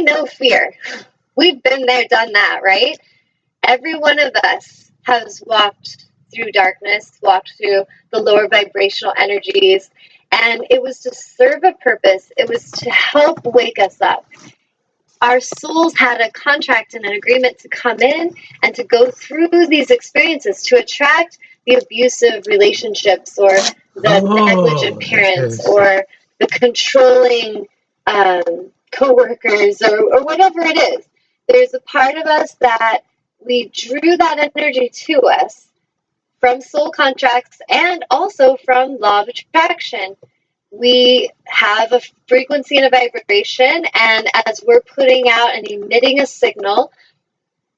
know fear. We've been there, done that, right? Every one of us has walked through darkness, walked through the lower vibrational energies, and it was to serve a purpose. It was to help wake us up. Our souls had a contract and an agreement to come in and to go through these experiences, to attract the abusive relationships or the negligent parents or the controlling co-workers or whatever it is. There's a part of us that we drew that energy to us from soul contracts and also from law of attraction. We have a frequency and a vibration, and as we're putting out and emitting a signal,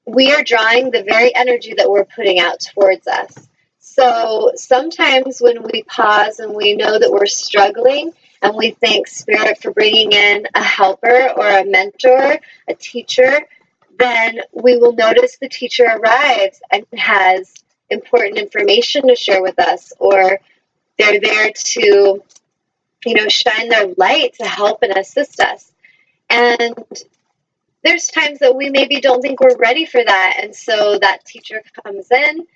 we are drawing the very energy that we're putting out towards us. So sometimes when we pause and we know that we're struggling and we thank Spirit for bringing in a helper or a mentor, a teacher, then we will notice the teacher arrives and has important information to share with us, or they're there to shine their light to help and assist us. And there's times that we maybe don't think we're ready for that. And so that teacher comes in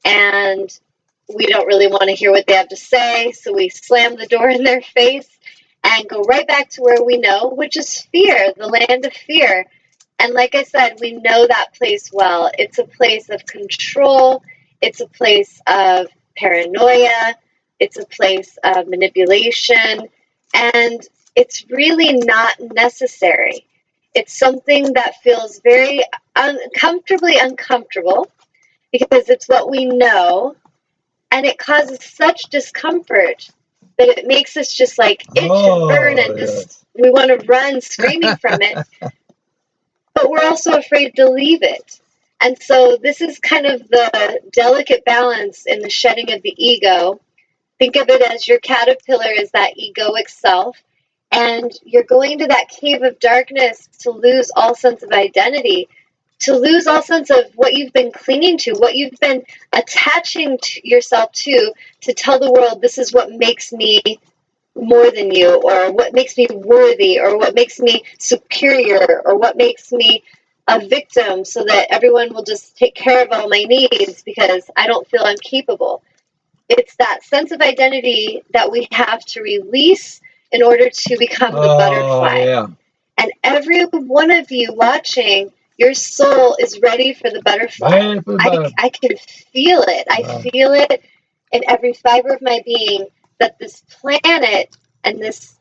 and we don't really want to hear what they have to say. So we slam the door in their face and go right back to where we know, which is fear, the land of fear. And like I said, we know that place well. It's a place of control. It's a place of paranoia. It's a place of manipulation, and it's really not necessary. It's something that feels very uncomfortably uncomfortable because it's what we know, and it causes such discomfort that it makes us just like itch and burn and just we want to run screaming from it, but we're also afraid to leave it. And so this is kind of the delicate balance in the shedding of the ego. Think of it as your caterpillar is that egoic self, and you're going to that cave of darkness to lose all sense of identity, to lose all sense of what you've been clinging to, what you've been attaching to yourself to tell the world this is what makes me more than you, or what makes me worthy, or what makes me superior, or what makes me a victim so that everyone will just take care of all my needs because I don't feel I'm capable. It's that sense of identity that we have to release in order to become the butterfly. Yeah. And every one of you watching, your soul is ready for the butterfly. I can feel it. I feel it in every fiber of my being that this planet and this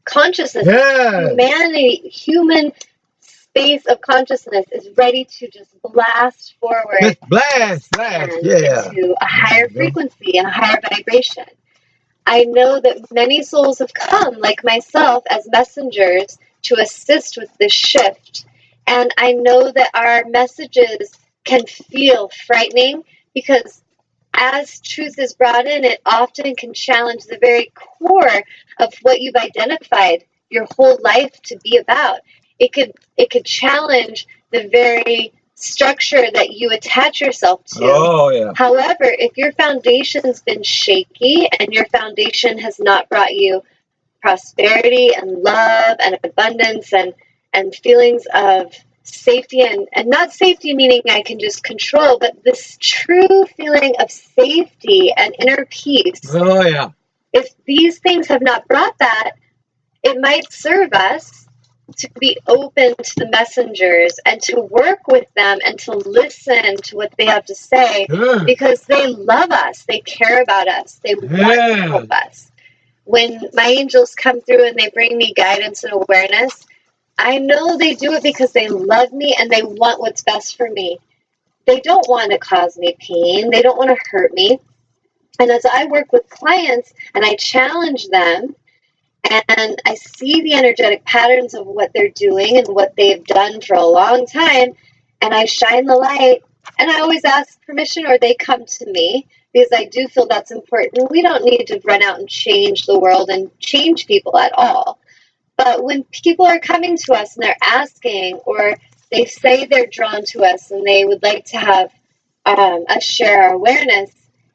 consciousness, humanity, human space of consciousness is ready to just blast forward. Just blast, into a higher frequency and a higher vibration. I know that many souls have come, like myself, as messengers to assist with this shift. And I know that our messages can feel frightening because as truth is brought in, it often can challenge the very core of what you've identified your whole life to be about. It could challenge the very structure that you attach yourself to. However, if your foundation's been shaky and your foundation has not brought you prosperity and love and abundance and feelings of safety and not safety meaning I can just control, but this true feeling of safety and inner peace. If these things have not brought that, it might serve us to be open to the messengers and to work with them and to listen to what they have to say because they love us, they care about us, they want to help us. When my angels come through and they bring me guidance and awareness, I know they do it because they love me and they want what's best for me. They don't want to cause me pain. They don't want to hurt me. And as I work with clients and I challenge them and I see the energetic patterns of what they're doing and what they've done for a long time, and I shine the light, and I always ask permission or they come to me because I do feel that's important. We don't need to run out and change the world and change people at all. But when people are coming to us and they're asking, or they say they're drawn to us and they would like to have us share our awareness,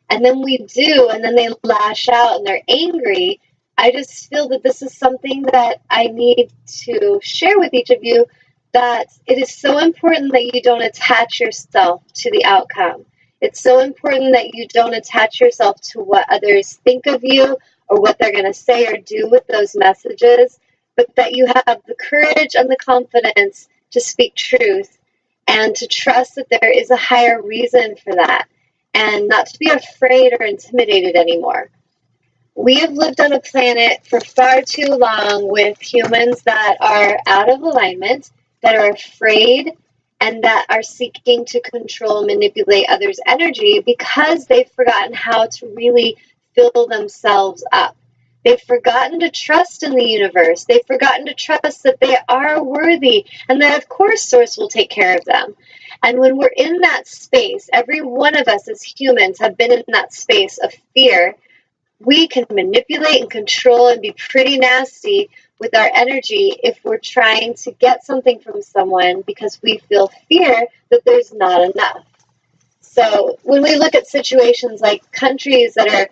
and then we do, and then they lash out and they're angry, I just feel that this is something that I need to share with each of you, that it is so important that you don't attach yourself to the outcome. It's so important that you don't attach yourself to what others think of you or what they're going to say or do with those messages, but that you have the courage and the confidence to speak truth and to trust that there is a higher reason for that, and not to be afraid or intimidated anymore. We have lived on a planet for far too long with humans that are out of alignment, that are afraid, and that are seeking to control and manipulate others' energy because they've forgotten how to really fill themselves up. They've forgotten to trust in the universe. They've forgotten to trust that they are worthy and that, of course, Source will take care of them. And when we're in that space, every one of us as humans have been in that space of fear. We can manipulate and control and be pretty nasty with our energy if we're trying to get something from someone because we feel fear that there's not enough. So when we look at situations like countries that are,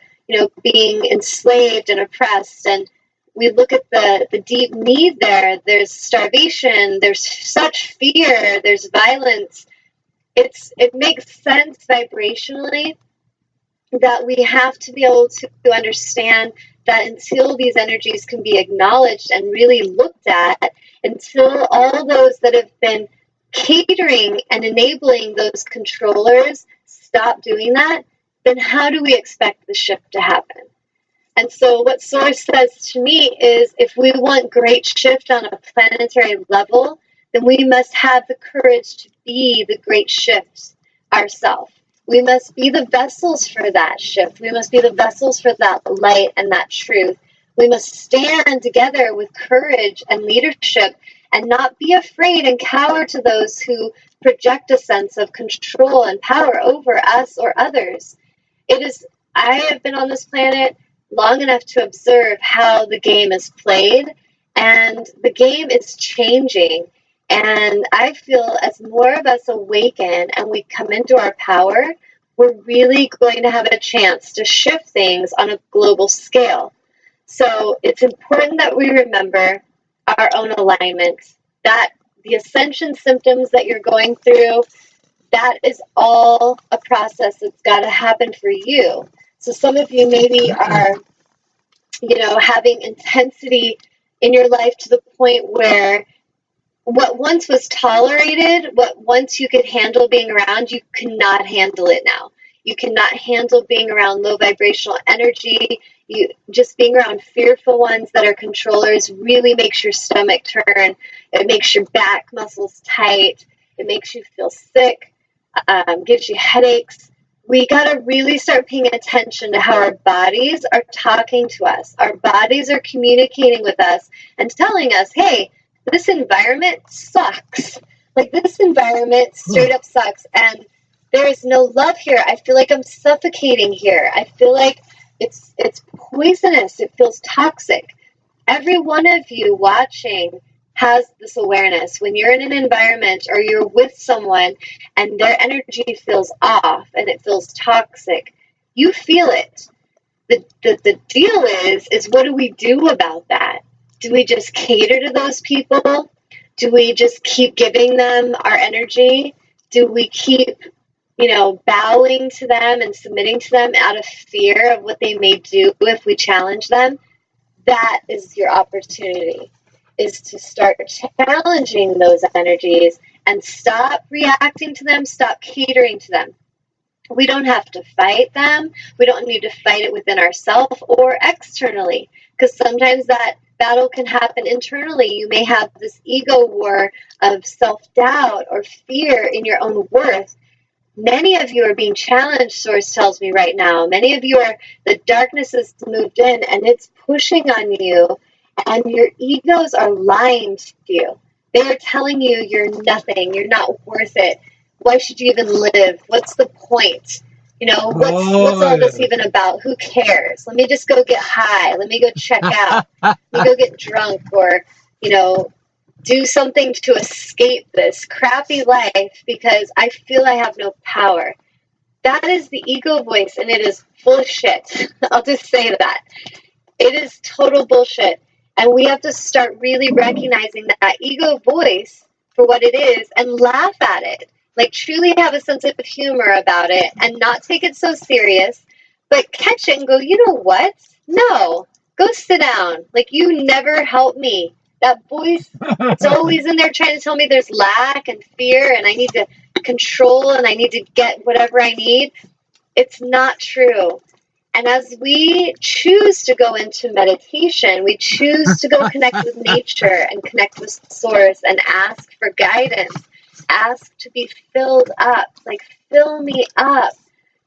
being enslaved and oppressed, and we look at the deep need there, there's starvation, there's such fear, there's violence. It makes sense vibrationally that we have to be able to understand that until these energies can be acknowledged and really looked at, until all those that have been catering and enabling those controllers stop doing that, then how do we expect the shift to happen? And so what Source says to me is, if we want great shift on a planetary level, then we must have the courage to be the great shift ourselves. We must be the vessels for that shift. We must be the vessels for that light and that truth. We must stand together with courage and leadership and not be afraid and cower to those who project a sense of control and power over us or others. I have been on this planet long enough to observe how the game is played, and the game is changing. And I feel as more of us awaken and we come into our power, we're really going to have a chance to shift things on a global scale. So it's important that we remember our own alignment, that the ascension symptoms that you're going through, that is all a process that's got to happen for you. So some of you maybe are, having intensity in your life to the point where what once was tolerated, what once you could handle being around, you cannot handle it now. You cannot handle being around low vibrational energy. Just being around fearful ones that are controllers really makes your stomach turn. It makes your back muscles tight. It makes you feel sick, gives you headaches. We got to really start paying attention to how our bodies are talking to us. Our bodies are communicating with us and telling us, hey, this environment sucks. Like, this environment straight up sucks. And there is no love here. I feel like I'm suffocating here. I feel like it's poisonous. It feels toxic. Every one of you watching has this awareness. When you're in an environment or you're with someone and their energy feels off and it feels toxic, you feel it. The deal is what do we do about that? Do we just cater to those people? Do we just keep giving them our energy? Do we keep, bowing to them and submitting to them out of fear of what they may do if we challenge them? That is your opportunity, is to start challenging those energies and stop reacting to them, stop catering to them. We don't have to fight them. We don't need to fight it within ourselves or externally, because sometimes that battle can happen internally. You may have this ego war of self-doubt or fear in your own worth. Many of you are being challenged, Source tells me right now. Many of you the darkness has moved in and it's pushing on you, and your egos are lying to you. They are telling you you're nothing, you're not worth it. Why should you even live? What's the point? What's all this even about? Who cares? Let me just go get high. Let me go check out. Let me go get drunk, or, do something to escape this crappy life because I feel I have no power. That is the ego voice, and it is full of shit. I'll just say that. It is total bullshit. And we have to start really recognizing that ego voice for what it is and laugh at it. Like, truly have a sense of humor about it and not take it so serious, but catch it and go, you know what? No, go sit down. Like, you never help me. That voice is always in there trying to tell me there's lack and fear and I need to control and I need to get whatever I need. It's not true. And as we choose to go into meditation, we choose to go connect with nature and connect with source and ask for guidance, ask to be filled up, like, fill me up.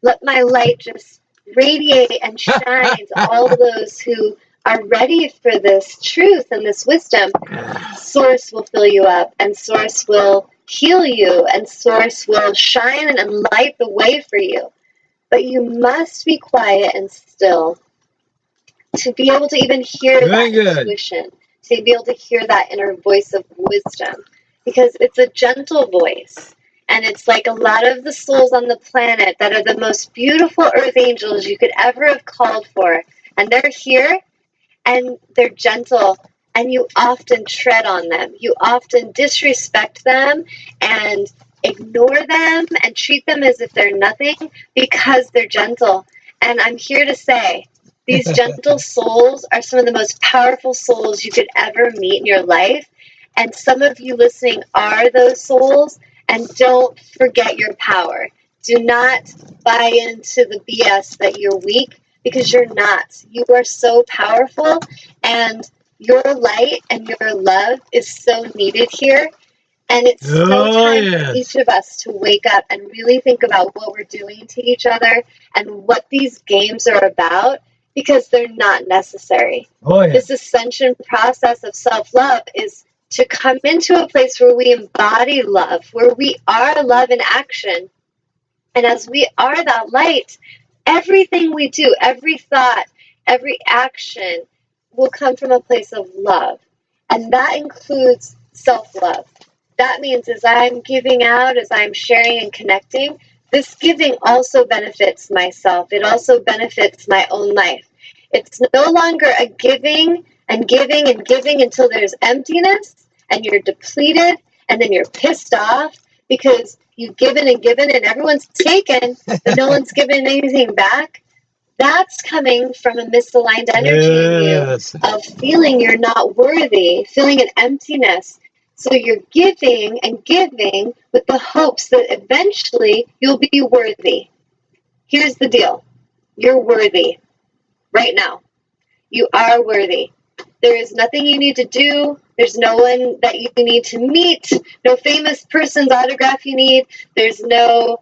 Let my light just radiate and shine to all those who are ready for this truth and this wisdom. Source will fill you up and source will heal you and source will shine and light the way for you. But you must be quiet and still to be able to even hear that intuition, to be able to hear that inner voice of wisdom, because it's a gentle voice. And it's like a lot of the souls on the planet that are the most beautiful earth angels you could ever have called for. And they're here and they're gentle. And you often tread on them. You often disrespect them and ignore them and treat them as if they're nothing because they're gentle. And I'm here to say, these gentle souls are some of the most powerful souls you could ever meet in your life. And some of you listening are those souls. And don't forget your power. Do not buy into the BS that you're weak, because you're not. You are so powerful, and your light and your love is so needed here. And it's so time for each of us to wake up and really think about what we're doing to each other and what these games are about, because they're not necessary. This ascension process of self-love is to come into a place where we embody love, where we are love in action. And as we are that light, everything we do, every thought, every action will come from a place of love. And that includes self-love. That means as I'm giving out, as I'm sharing and connecting, this giving also benefits myself. It also benefits my own life. It's no longer a giving and giving and giving until there's emptiness and you're depleted and then you're pissed off because you've given and everyone's taken, but no one's given anything back. That's coming from a misaligned energy in you of feeling you're not worthy, feeling an emptiness. So you're giving and giving with the hopes that eventually you'll be worthy. Here's the deal. You're worthy right now. You are worthy. There is nothing you need to do. There's no one that you need to meet. No famous person's autograph you need. There's no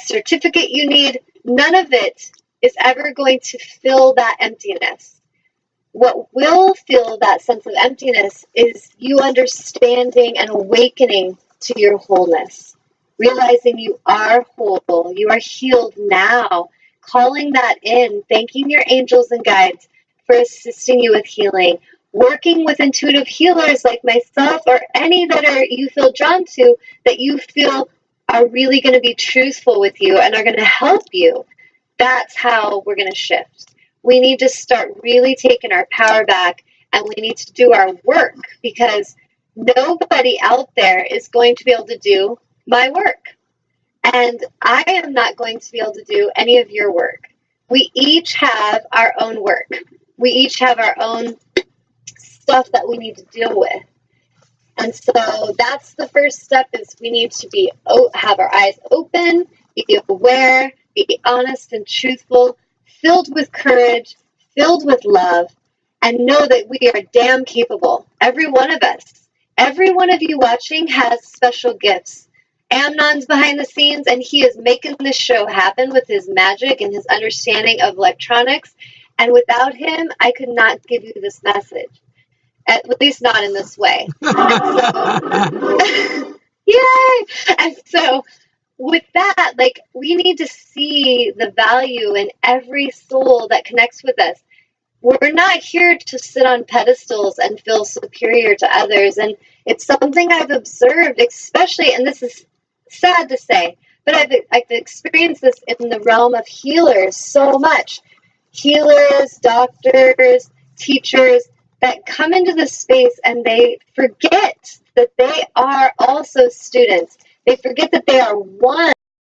certificate you need. None of it is ever going to fill that emptiness. What will fill that sense of emptiness is you understanding and awakening to your wholeness. Realizing you are whole. You are healed now. Calling that in. Thanking your angels and guides for assisting you with healing. Working with intuitive healers like myself or any that are you feel drawn to, that you feel are really going to be truthful with you and are going to help you. That's how we're going to shift. We need to start really taking our power back, and we need to do our work, because nobody out there is going to be able to do my work. And I am not going to be able to do any of your work. We each have our own work. We each have our own stuff that we need to deal with. And so that's the first step, is we need to have our eyes open, be aware, be honest and truthful, filled with courage, filled with love, and know that we are damn capable. Every one of us. Every one of you watching has special gifts. Amnon's behind the scenes, and he is making this show happen with his magic and his understanding of electronics. And without him, I could not give you this message. At least not in this way. Yay! And so with that, like, we need to see the value in every soul that connects with us. We're not here to sit on pedestals and feel superior to others. And it's something I've observed, especially, and this is sad to say, but I've experienced this in the realm of healers so much. Healers, doctors, teachers that come into the space and they forget that they are also students. They forget that they are one